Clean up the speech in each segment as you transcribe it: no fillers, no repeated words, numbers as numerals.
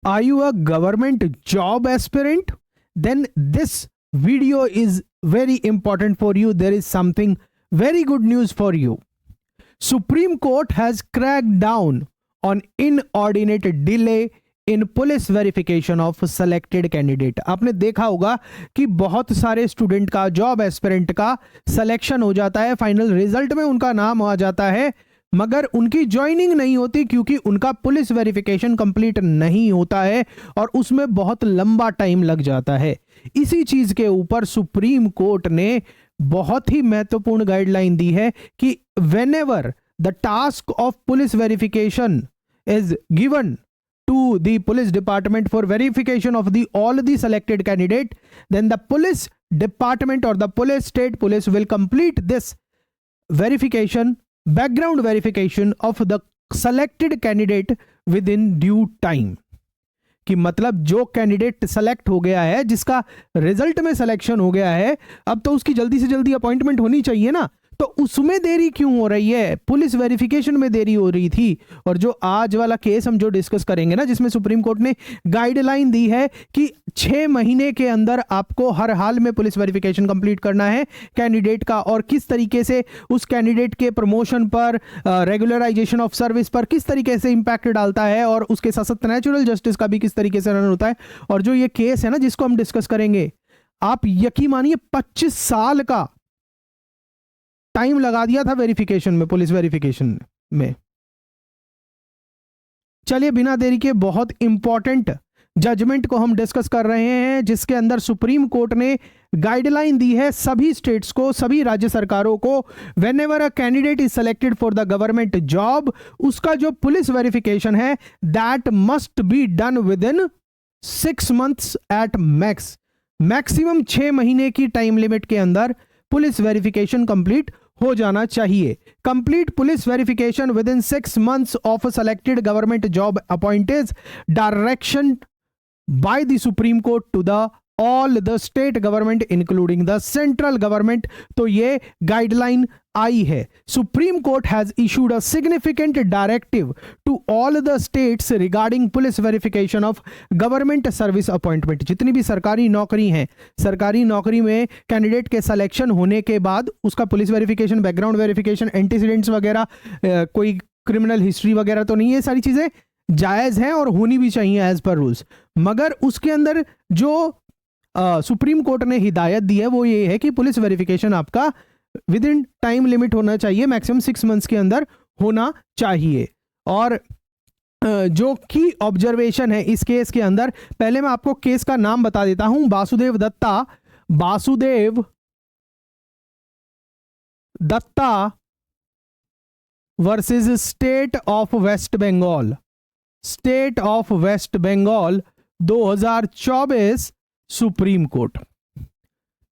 Are you a government job aspirant? Then this video is very important for you. There is something very good news for you. Supreme Court has cracked down on inordinate delay in police verification of selected candidate. आपने देखा होगा कि बहुत सारे student का, job aspirant का selection हो जाता है, फाइनल रिजल्ट में उनका नाम आ जाता है, मगर उनकी ज्वाइनिंग नहीं होती क्योंकि उनका पुलिस वेरिफिकेशन कंप्लीट नहीं होता है और उसमें बहुत लंबा टाइम लग जाता है। इसी चीज के ऊपर सुप्रीम कोर्ट ने बहुत ही महत्वपूर्ण गाइडलाइन दी है कि whenever the task of police verification is given to the police department for verification of all the selected candidate, then the police department or the state police will complete this verification, background verification of the selected candidate within due time। कि मतलब जो candidate select हो गया है, जिसका result में selection हो गया है, अब तो उसकी जल्दी से जल्दी अपॉइंटमेंट होनी चाहिए ना, तो उसमें देरी क्यों हो रही है? पुलिस वेरिफिकेशन में देरी हो रही थी। और जो आज वाला केस हम जो डिस्कस करेंगे ना, जिसमें सुप्रीम कोर्ट ने गाइडलाइन दी है कि 6 महीने के अंदर आपको हर हाल में पुलिस वेरिफिकेशन कंप्लीट करना है कैंडिडेट का, और किस तरीके से उस कैंडिडेट के प्रमोशन पर, रेगुलराइजेशन ऑफ सर्विस पर किस तरीके से इंपैक्ट डालता है, और उसके साथ साथ नेचुरल जस्टिस का भी किस तरीके से रन होता है। और जो ये केस है ना जिसको हम डिस्कस करेंगे, आप यकीन मानिए 25 साल का टाइम लगा दिया था वेरिफिकेशन में, पुलिस वेरिफिकेशन में। चलिए बिना देरी के बहुत इंपॉर्टेंट जजमेंट को हम डिस्कस कर रहे हैं, जिसके अंदर सुप्रीम कोर्ट ने गाइडलाइन दी है सभी स्टेट्स को, सभी राज्य सरकारों को, whenever a candidate is selected for the government job, उसका जो पुलिस वेरिफिकेशन है that must be done within 6 months at maximum 6 महीने की टाइम लिमिट के अंदर पुलिस वेरिफिकेशन कंप्लीट हो जाना चाहिए। Complete police verification within 6 months of selected government job appointees direction by the Supreme Court to the all the state government including the central government. तो ये guideline आई है। Supreme Court has issued a significant directive to all the states regarding police verification of government service appointment. जितनी भी सरकारी नौकरी हैं, सरकारी नौकरी में कैंडिडेट के सिलेक्शन होने के बाद उसका police verification, background verification, antecedents वगैरह, कोई क्रिमिनल हिस्ट्री वगैरह तो नहीं है, सारी चीजें जायज हैं और होनी भी चाहिए एज पर रूल्स। मगर उसके अंदर जो सुप्रीम कोर्ट ने हिदायत दी है वो ये है कि पुलिस वेरिफिकेशन आपका विद इन टाइम लिमिट होना चाहिए, मैक्सिमम 6 months के अंदर होना चाहिए। और जो की ऑब्जर्वेशन है इस केस के अंदर, पहले मैं आपको केस का नाम बता देता हूं, Vasudev Datta versus state of West Bengal, state of West Bengal 2024 Supreme Court.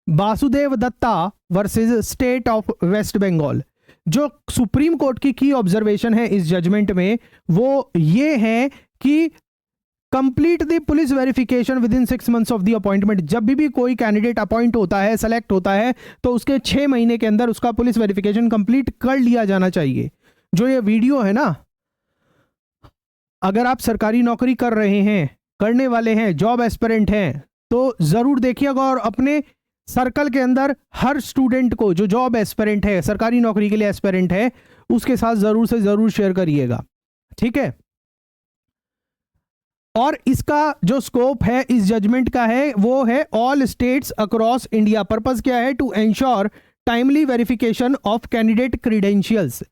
Vasudev Datta versus state of West Bengal. जो सुप्रीम कोर्ट की ऑब्जर्वेशन है इस जजमेंट में वो ये है कि complete the police verification within 6 months of the appointment. जब भी कोई कैंडिडेट अपॉइंट होता है, सेलेक्ट होता है, तो उसके 6 महीने के अंदर उसका पुलिस वेरिफिकेशन कंप्लीट कर लिया जाना चाहिए। जो ये वीडियो है ना, अगर आप सरकारी नौकरी कर रहे हैं, करने वाले हैं, जॉब एस्पिरेंट हैं, तो जरूर देखिएगा और अपने सर्कल के अंदर हर स्टूडेंट को जो जॉब एस्पिरेंट है, सरकारी नौकरी के लिए एस्पिरेंट है, उसके साथ जरूर से जरूर शेयर करिएगा, ठीक है। और इसका जो स्कोप है इस जजमेंट का है वो है all states across India. Purpose क्या है? To ensure timely verification of candidate credentials.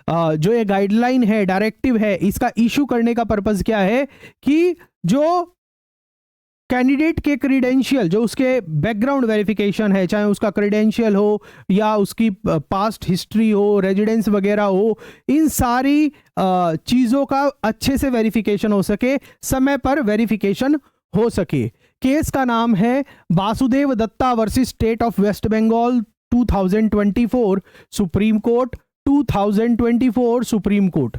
जो ये गाइडलाइन है, डायरेक्टिव है, इसका इशू करने का पर्पस क्या है कि जो कैंडिडेट के क्रीडेंशियल, जो उसके बैकग्राउंड वेरिफिकेशन है, चाहे उसका क्रीडेंशियल हो या उसकी पास्ट हिस्ट्री हो, रेजिडेंस वगैरह हो, इन सारी चीज़ों का अच्छे से वेरिफिकेशन हो सके, समय पर वेरिफिकेशन हो सके। केस का नाम है Vasudev Datta versus state of West Bengal 2024 Supreme Court, 2024 Supreme Court.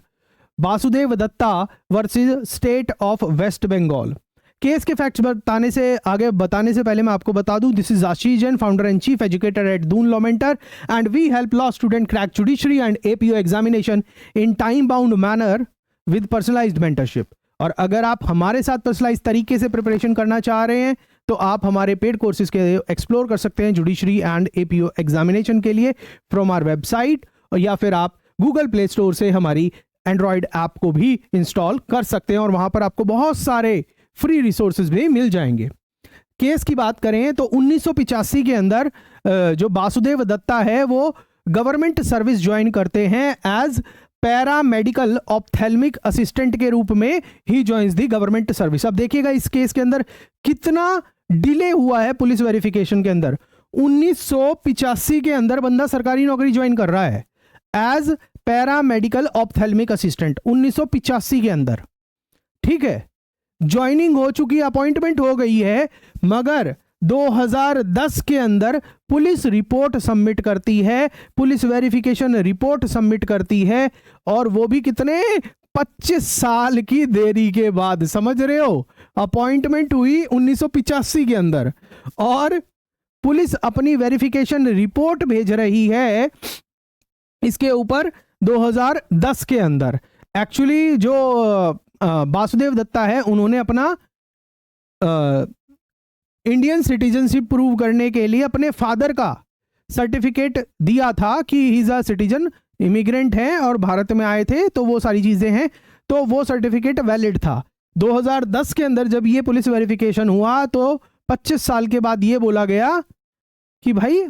Vasudev Datta versus state of West Bengal. Case के फैक्ट्स बताने से पहले मैं आपको बता दूं, this is Ashish Jain, founder and chief educator at Doon law mentor, and we help law student crack judiciary and APO examination in time bound manner with personalised mentorship. और अगर आप हमारे साथ पर्सनलाइज तरीके से प्रिपरेशन करना चाह रहे हैं तो आप हमारे पेड कोर्सेज के एक्सप्लोर कर सकते हैं जुडिशरी एंड एपीओ एग्जामिनेशन के लिए फ्रॉम आवर वेबसाइट, या फिर आप गूगल प्ले स्टोर से हमारी एंड्रॉयड ऐप को भी इंस्टॉल कर सकते हैं और वहां पर आपको बहुत सारे फ्री रिसोर्सेज भी मिल जाएंगे। केस की बात करें तो 1985 के अंदर जो वासुदेव दत्ता है वो गवर्नमेंट सर्विस ज्वाइन करते हैं as para medical ophthalmic assistant के रूप में ही ज्वाइंस दी गवर्नमेंट सर्विस। अब देखिएगा इस केस के अंदर कितना डिले हुआ है पुलिस वेरिफिकेशन के अंदर। 1985 के अंदर बंदा सरकारी नौकरी ज्वाइन कर रहा है as para medical ophthalmic assistant 1985 के अंदर, ठीक है। ज्वाइनिंग हो चुकी, अपॉइंटमेंट हो गई है, मगर 2010 के अंदर पुलिस रिपोर्ट सबमिट करती है, पुलिस वेरिफिकेशन रिपोर्ट सबमिट करती है, और वो भी कितने 25 साल की देरी के बाद। समझ रहे हो, अपॉइंटमेंट हुई 1985 के अंदर और पुलिस अपनी वेरिफिकेशन रिपोर्ट भेज रही है इसके ऊपर 2010 के अंदर। एक्चुअली जो वासुदेव दत्ता है उन्होंने अपना इंडियन सिटीजनशिप प्रूव करने के लिए अपने फादर का सर्टिफिकेट दिया था कि he is a citizen, immigrant हैं और भारत में आए थे, तो वो सारी चीजें हैं, तो वो सर्टिफिकेट वैलिड था। 2010 के अंदर जब ये पुलिस वेरिफिकेशन हुआ तो 25 साल के बाद ये बोला गया कि भाई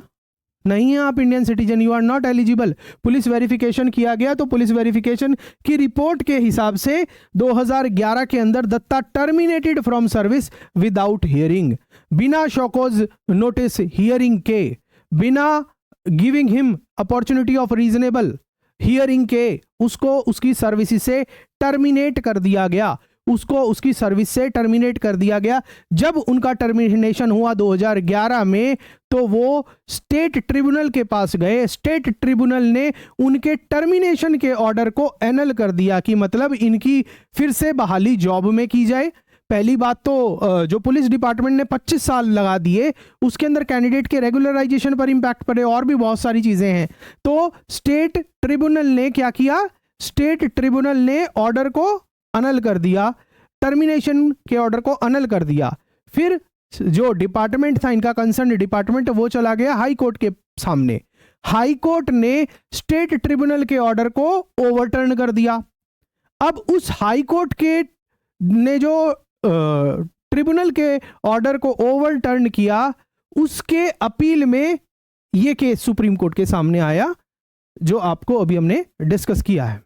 नहीं है आप Indian citizen, you are not eligible. Police verification किया गया तो पुलिस वेरिफिकेशन की रिपोर्ट के हिसाब से 2011 के अंदर Datta terminated from service without hearing, बिना शोकॉज नोटिस हियरिंग के, बिना giving him opportunity of reasonable hearing के उसको उसकी सर्विस से टर्मिनेट कर दिया गया, उसको उसकी सर्विस से टर्मिनेट कर दिया गया। जब उनका टर्मिनेशन हुआ 2011 में तो वो स्टेट ट्रिब्यूनल के पास गए। स्टेट ट्रिब्यूनल ने उनके टर्मिनेशन के ऑर्डर को एनल कर दिया कि मतलब इनकी फिर से बहाली जॉब में की जाए। पहली बात तो जो पुलिस डिपार्टमेंट ने 25 साल लगा दिए उसके अंदर कैंडिडेट के रेगुलराइजेशन पर इंपैक्ट पड़े और भी बहुत सारी चीजें हैं। तो स्टेट ट्रिब्यूनल ने क्या किया, स्टेट ट्रिब्यूनल ने ऑर्डर को अनल कर दिया, टर्मिनेशन के ऑर्डर को अनल कर दिया। फिर जो डिपार्टमेंट था, इनका कंसर्न डिपार्टमेंट, वो चला गया हाई कोर्ट के सामने। हाई कोर्ट ने स्टेट ट्रिब्यूनल के ऑर्डर को ओवरटर्न कर दिया। अब उस हाई कोर्ट के ने जो ट्रिब्यूनल के ऑर्डर को ओवरटर्न किया उसके अपील में ये केस सुप्रीम कोर्ट के सामने आया जो आपको अभी हमने डिस्कस किया है,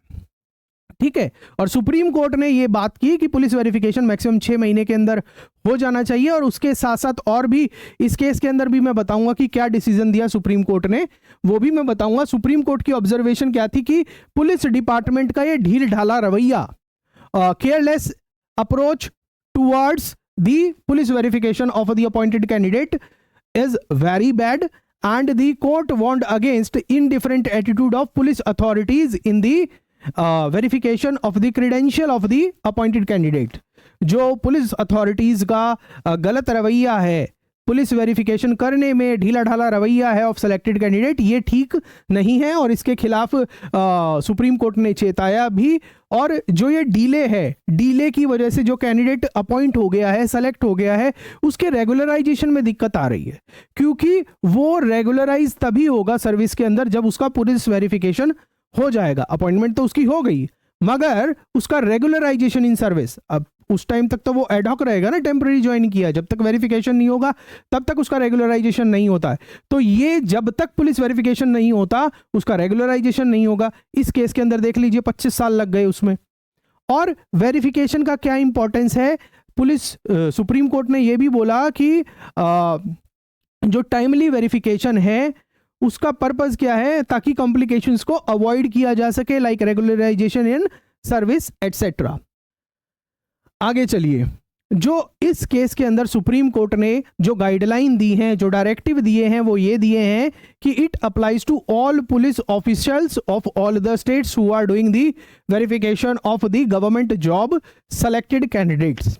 ठीक है। और सुप्रीम कोर्ट ने यह बात की कि पुलिस वेरिफिकेशन मैक्सिमम 6 महीने के अंदर हो जाना चाहिए। और उसके साथ साथ और भी इस केस के अंदर भी मैं बताऊंगा कि क्या डिसीजन दिया सुप्रीम कोर्ट ने, वो भी मैं बताऊंगा। सुप्रीम कोर्ट की ऑब्जर्वेशन क्या थी कि पुलिस डिपार्टमेंट का ये ढील ढाला रवैया, careless approach towards the police verification of the appointed candidate is very bad and the court warned against indifferent attitude of police authorities in the verification of the credential of the appointed candidate। जो police authorities का गलत रवैया है, police verification करने में ढीला ढाला रवैया है ऑफ सेलेक्टेड कैंडिडेट, ये ठीक नहीं है और इसके खिलाफ सुप्रीम कोर्ट ने चेताया भी। और जो ये डीले है, डीले की वजह से जो कैंडिडेट अपॉइंट हो गया है, सेलेक्ट हो गया है, उसके रेगुलराइजेशन में दिक्कत आ रही है, क्योंकि वो रेगुलराइज तभी होगा सर्विस के अंदर जब उसका पुलिस वेरिफिकेशन हो जाएगा। अपॉइंटमेंट तो उसकी हो गई मगर उसका रेगुलराइजेशन इन सर्विस, अब उस टाइम तक तो वो एडहॉक रहेगा ना, टेम्पररी ज्वाइन किया, जब तक वेरिफिकेशन नहीं होगा तब तक उसका रेगुलराइजेशन नहीं होता है। तो ये जब तक पुलिस वेरिफिकेशन नहीं होता उसका रेगुलराइजेशन नहीं होगा। इस केस के अंदर देख लीजिए 25 साल लग गए उसमें। और वेरिफिकेशन का क्या इंपॉर्टेंस है, पुलिस सुप्रीम कोर्ट ने यह भी बोला कि जो टाइमली वेरिफिकेशन है उसका पर्पस क्या है, ताकि कॉम्प्लिकेशंस को अवॉइड किया जा सके, like regularisation in service etcetera. आगे चलिए, जो इस केस के अंदर सुप्रीम कोर्ट ने जो गाइडलाइन दी हैं, जो डायरेक्टिव दिए हैं, वो ये दिए हैं कि it applies to all police officials of all the states who are doing the verification of the government job selected candidates.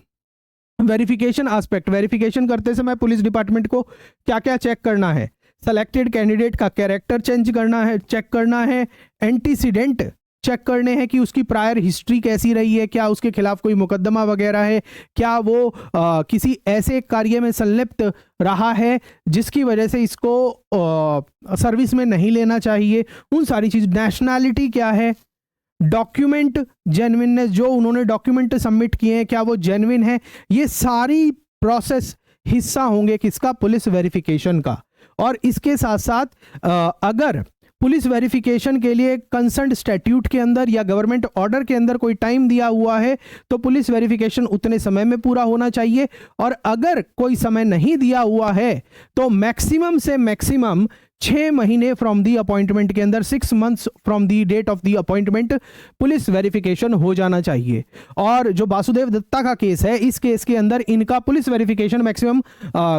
Verification aspect, verification करते समय पुलिस डिपार्टमेंट को क्या क्या चेक करना है, सेलेक्टेड कैंडिडेट का कैरेक्टर चेंज करना है, चेक करना है, एंटीसीडेंट चेक करने हैं कि उसकी प्रायर हिस्ट्री कैसी रही है, क्या उसके खिलाफ कोई मुकदमा वगैरह है, क्या वो किसी ऐसे कार्य में संलिप्त रहा है जिसकी वजह से इसको सर्विस में नहीं लेना चाहिए, उन सारी चीज। नेशनैलिटी क्या है, डॉक्यूमेंट जेन्युइननेस, जो उन्होंने डॉक्यूमेंट सबमिट किए हैं क्या वो जेन्युइन है, ये सारी प्रोसेस हिस्सा होंगे किसका, पुलिस वेरिफिकेशन का। और इसके साथ साथ अगर पुलिस वेरिफिकेशन के लिए कंसर्न स्टैट्यूट के अंदर या गवर्नमेंट ऑर्डर के अंदर कोई टाइम दिया हुआ है तो पुलिस वेरिफिकेशन उतने समय में पूरा होना चाहिए। और अगर कोई समय नहीं दिया हुआ है तो मैक्सिमम से मैक्सिमम 6 महीने फ्रॉम दी अपॉइंटमेंट के अंदर, 6 months from the date of the appointment police verification हो जाना चाहिए। और जो वासुदेव दत्ता का केस है, इस केस के अंदर इनका police verification maximum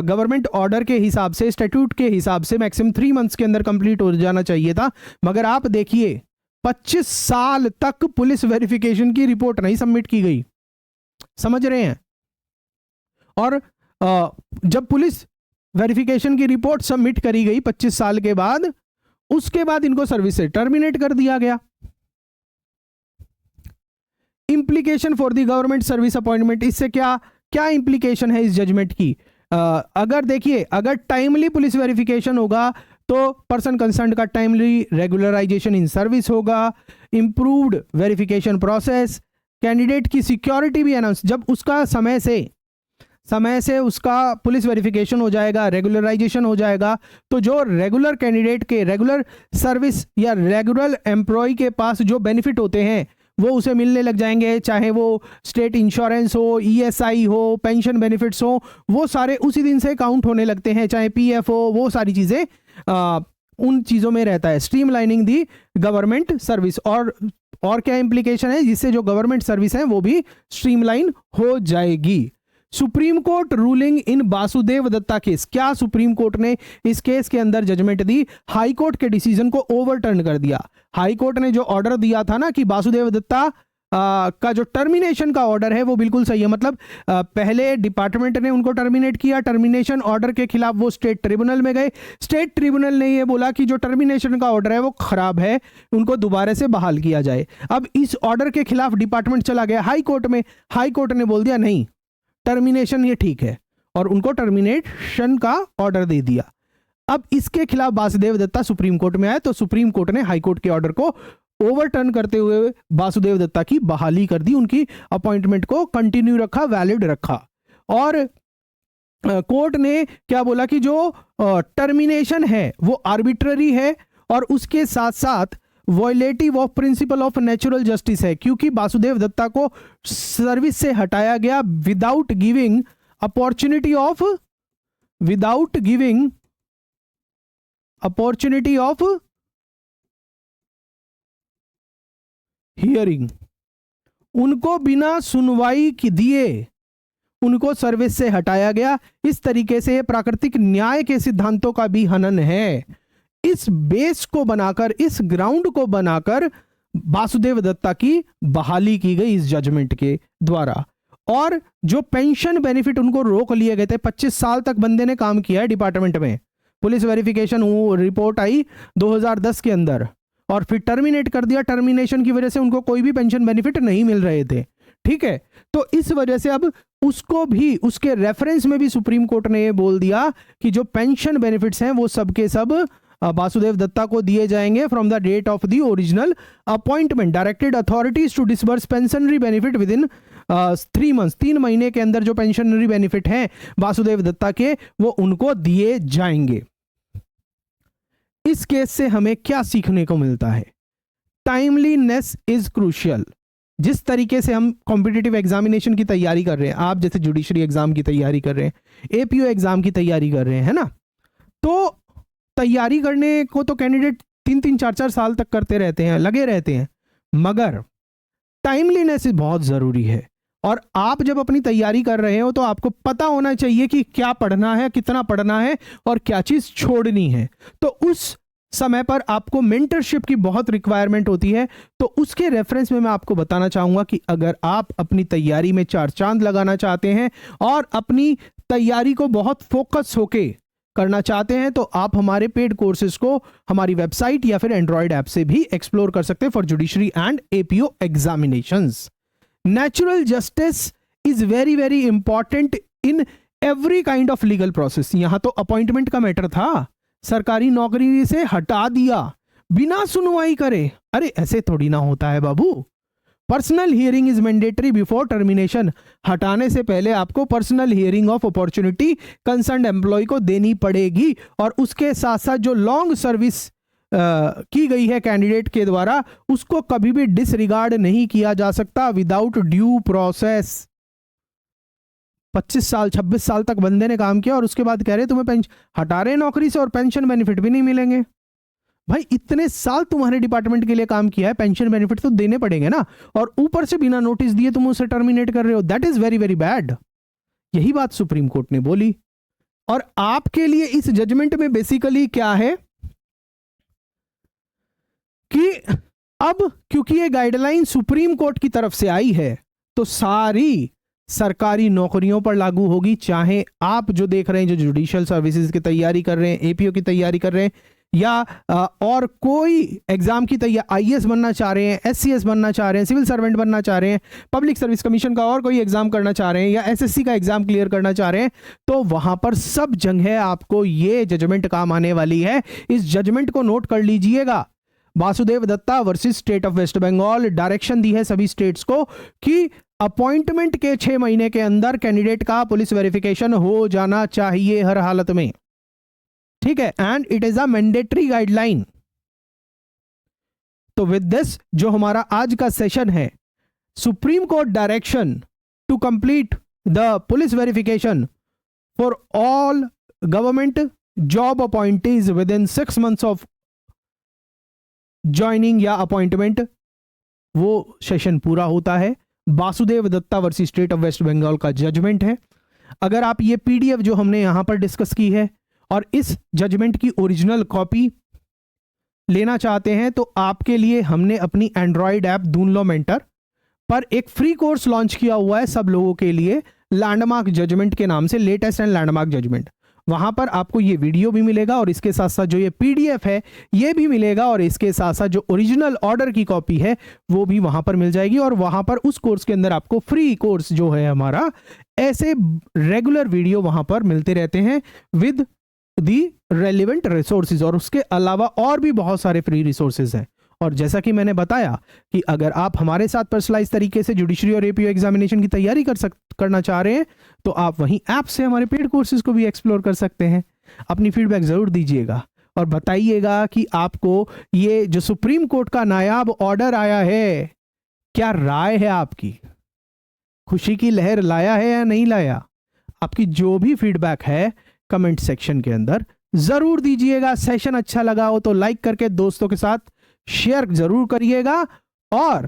government order के हिसाब से, स्टैट्यूट के हिसाब से मैक्सिमम 3 मंथ्स के अंदर कंप्लीट हो जाना चाहिए था। मगर आप देखिए 25 साल तक पुलिस वेरिफिकेशन की रिपोर्ट नहीं सबमिट की गई, समझ रहे हैं। और जब पुलिस वेरिफिकेशन की रिपोर्ट सबमिट करी गई 25 साल के बाद, उसके बाद इनको सर्विस से टर्मिनेट कर दिया गया। Implication for the government service appointment, इससे क्या क्या इंप्लीकेशन है इस जजमेंट की। अगर देखिए, अगर टाइमली पुलिस वेरिफिकेशन होगा तो पर्सन कंसर्न का टाइमली रेगुलराइजेशन इन सर्विस होगा, इंप्रूव्ड वेरिफिकेशन प्रोसेस, कैंडिडेट की सिक्योरिटी भी अनाउंस, जब उसका समय से उसका पुलिस वेरिफिकेशन हो जाएगा, रेगुलराइजेशन हो जाएगा, तो जो रेगुलर कैंडिडेट के रेगुलर सर्विस या रेगुलर एम्प्लॉय के पास जो बेनिफिट होते हैं वो उसे मिलने लग जाएंगे, चाहे वो स्टेट इंश्योरेंस हो, ईएसआई हो, पेंशन बेनिफिट्स हो, वो सारे उसी दिन से काउंट होने लगते हैं, चाहे पीएफ हो, वो सारी चीज़ें उन चीज़ों में रहता है। स्ट्रीमलाइनिंग दी गवर्नमेंट सर्विस, और क्या इंप्लीकेशन है, जिससे जो गवर्नमेंट सर्विस है वो भी स्ट्रीमलाइन हो जाएगी। Supreme Court ruling in Vasudev Datta case, क्या सुप्रीम कोर्ट ने इस केस के अंदर जजमेंट दी, हाई कोर्ट के डिसीजन को ओवरटर्न कर दिया। हाई कोर्ट ने जो ऑर्डर दिया था ना कि वासुदेव दत्ता का जो टर्मिनेशन का ऑर्डर है वो बिल्कुल सही है, मतलब पहले डिपार्टमेंट ने उनको टर्मिनेट किया, टर्मिनेशन ऑर्डर के खिलाफ वो स्टेट ट्रिब्यूनल में गए, स्टेट ट्रिब्यूनल ने ये बोला कि जो टर्मिनेशन का ऑर्डर है वो खराब है, उनको दोबारा से बहाल किया जाए। अब इस ऑर्डर के खिलाफ डिपार्टमेंट चला गया हाई कोर्ट में, हाई कोर्ट ने बोल दिया नहीं, टर्मिनेशन ये ठीक है, और उनको टर्मिनेशन का ऑर्डर दे दिया। अब इसके खिलाफ वासुदेव दत्ता सुप्रीम कोर्ट में आए तो सुप्रीम कोर्ट ने हाई कोर्ट के ऑर्डर को ओवरटर्न करते हुए वासुदेव दत्ता की बहाली कर दी, उनकी अपॉइंटमेंट को कंटिन्यू रखा, वैलिड रखा। और कोर्ट ने क्या बोला कि जो टर्मिनेशन है वो आर्बिट्ररी है और उसके साथ साथ violative of principle of natural justice है, क्योंकि वासुदेव दत्ता को सर्विस से हटाया गया without giving opportunity of hearing, उनको बिना सुनवाई की दिए उनको सर्विस से हटाया गया। इस तरीके से प्राकृतिक न्याय के सिद्धांतों का भी हनन है। इस बेस को बनाकर, इस ग्राउंड को बनाकर वासुदेव दत्ता की बहाली की गई इस जजमेंट के द्वारा। और जो पेंशन बेनिफिट उनको रोक लिए गए थे, 25 साल तक बंदे ने काम किया है डिपार्टमेंट में, पुलिस वेरिफिकेशन रिपोर्ट आई 2010 के अंदर और फिर टर्मिनेट कर दिया। टर्मिनेशन की वजह से उनको कोई भी पेंशन बेनिफिट नहीं मिल रहे थे, ठीक है। तो इस वजह से अब उसको भी, उसके रेफरेंस में भी सुप्रीम कोर्ट ने ये बोल दिया कि जो पेंशन बेनिफिट्स हैं वो सब के सब वासुदेव दत्ता को दिए जाएंगे from the date of the original appointment. Directed authorities to disburse pensionary benefit within 3 months, 3 महीने के अंदर जो पेंशनरी बेनिफिट हैं वासुदेव दत्ता के वो उनको दिए जाएंगे। इस केस से हमें क्या सीखने को मिलता है? Timeliness is crucial. जिस तरीके से हम कॉम्पिटिटिव एग्जामिनेशन की तैयारी कर रहे हैं, आप जैसे जुडिशरी एग्जाम की तैयारी कर रहे हैं, एपीओ एग्जाम की तैयारी कर रहे हैं, है ना, तो तैयारी करने को तो कैंडिडेट 3-3, 4-4 साल तक करते रहते हैं, लगे रहते हैं, मगर टाइमलीनेस बहुत जरूरी है। और आप जब अपनी तैयारी कर रहे हो तो आपको पता होना चाहिए कि क्या पढ़ना है, कितना पढ़ना है और क्या चीज छोड़नी है। तो उस समय पर आपको मेंटरशिप की बहुत रिक्वायरमेंट होती है। तो उसके रेफरेंस में मैं आपको बताना चाहूंगा कि अगर आप अपनी तैयारी में 4 चांद लगाना चाहते हैं और अपनी तैयारी को बहुत फोकस होके करना चाहते हैं तो आप हमारे पेड कोर्सेज को हमारी वेबसाइट या फिर एंड्रॉयड ऐप से भी एक्सप्लोर कर सकते हैं for judiciary and APO examinations. Natural justice is very very important in every kind of legal process. यहां तो अपॉइंटमेंट का मैटर था, सरकारी नौकरी से हटा दिया बिना सुनवाई करे। अरे ऐसे थोड़ी ना होता है बाबू। Personal hearing is mandatory before termination. हटाने से पहले आपको personal hearing of opportunity concerned employee को देनी पड़ेगी, और उसके साथ साथ जो लॉन्ग सर्विस की गई है कैंडिडेट के द्वारा उसको कभी भी डिसरिगार्ड नहीं किया जा सकता विदाउट ड्यू प्रोसेस। 25 साल 26 साल तक बंदे ने काम किया और उसके बाद कह रहे तुम्हें पेंशन हटा रहे नौकरी से और पेंशन बेनिफिट भी नहीं मिलेंगे। भाई इतने साल तुम्हारे डिपार्टमेंट के लिए काम किया है, पेंशन बेनिफिट तो देने पड़ेंगे ना, और ऊपर से बिना नोटिस दिए तुम उसे टर्मिनेट कर रहे हो। That is very very bad. यही बात सुप्रीम कोर्ट ने बोली। और आपके लिए इस जजमेंट में बेसिकली क्या है कि अब क्योंकि ये गाइडलाइन सुप्रीम कोर्ट की तरफ से आई है तो सारी सरकारी नौकरियों पर लागू होगी, चाहे आप जो देख रहे हैं, जो जुडिशियल सर्विसेज की तैयारी कर रहे हैं, एपीओ की तैयारी कर रहे हैं, या और कोई एग्जाम की तैयारी, आईएएस बनना चाह रहे हैं, एससीएस बनना चाह रहे हैं, सिविल सर्वेंट बनना चाह रहे हैं, पब्लिक सर्विस कमीशन का और कोई एग्जाम करना चाह रहे हैं, या एसएससी का एग्जाम क्लियर करना चाह रहे हैं, तो वहां पर सब जगह आपको ये जजमेंट काम आने वाली है। इस जजमेंट को नोट कर लीजिएगा। Vasudev Datta versus state of West Bengal, direction दी है सभी स्टेट्स को कि अपॉइंटमेंट के 6 महीने के अंदर कैंडिडेट का पुलिस वेरिफिकेशन हो जाना चाहिए हर हालत में, ठीक है, and it is a mandatory guideline. तो विद दिस जो हमारा आज का सेशन है, Supreme Court direction to complete the police verification for all government job appointees within 6 months of joining या अपॉइंटमेंट, वो सेशन पूरा होता है। Vasudev Datta versus state of West Bengal का जजमेंट है। अगर आप ये पीडीएफ जो हमने यहां पर डिस्कस की है और इस जजमेंट की ओरिजिनल कॉपी लेना चाहते हैं तो आपके लिए हमने अपनी एंड्रॉयड ऐप दूनलो मेंटर पर एक फ्री कोर्स लॉन्च किया हुआ है सब लोगों के लिए, लैंडमार्क जजमेंट के नाम से, लेटेस्ट एंड लैंडमार्क जजमेंट। वहां पर आपको ये वीडियो भी मिलेगा और इसके साथ साथ जो ये पीडीएफ है ये भी मिलेगा, और इसके साथ साथ जो ओरिजिनल ऑर्डर की कॉपी है वो भी वहां पर मिल जाएगी। और वहां पर उस कोर्स के अंदर आपको फ्री कोर्स जो है हमारा, ऐसे रेगुलर वीडियो वहां पर मिलते रहते हैं विद दी रेलिवेंट रिसोर्सेज, और उसके अलावा और भी बहुत सारे फ्री रिसोर्सेज हैं। और जैसा कि मैंने बताया कि अगर आप हमारे साथ पर्सनलाइज तरीके से जुडिशरी और एपीओ एग्जामिनेशन की तैयारी करना चाह रहे हैं तो आप वहीं ऐप से हमारे पेड कोर्सेज को भी एक्सप्लोर कर सकते हैं। अपनी फीडबैक जरूर दीजिएगा और बताइएगा कि आपको ये जो सुप्रीम कोर्ट का नायाब ऑर्डर आया है, क्या राय है आपकी? खुशी की लहर लाया है या नहीं लाया? आपकी जो भी फीडबैक है कमेंट सेक्शन के अंदर जरूर दीजिएगा। सेशन अच्छा लगा हो तो लाइक करके दोस्तों के साथ शेयर जरूर करिएगा, और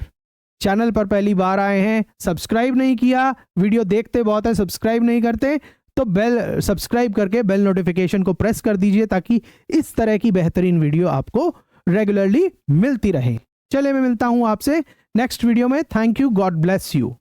चैनल पर पहली बार आए हैं, सब्सक्राइब नहीं किया, वीडियो देखते बहुत है सब्सक्राइब नहीं करते, तो बेल सब्सक्राइब करके बेल नोटिफिकेशन को प्रेस कर दीजिए ताकि इस तरह की बेहतरीन वीडियो आपको रेगुलरली मिलती रहे। चलिए मैं मिलता हूं आपसे नेक्स्ट वीडियो में। Thank you, God bless you.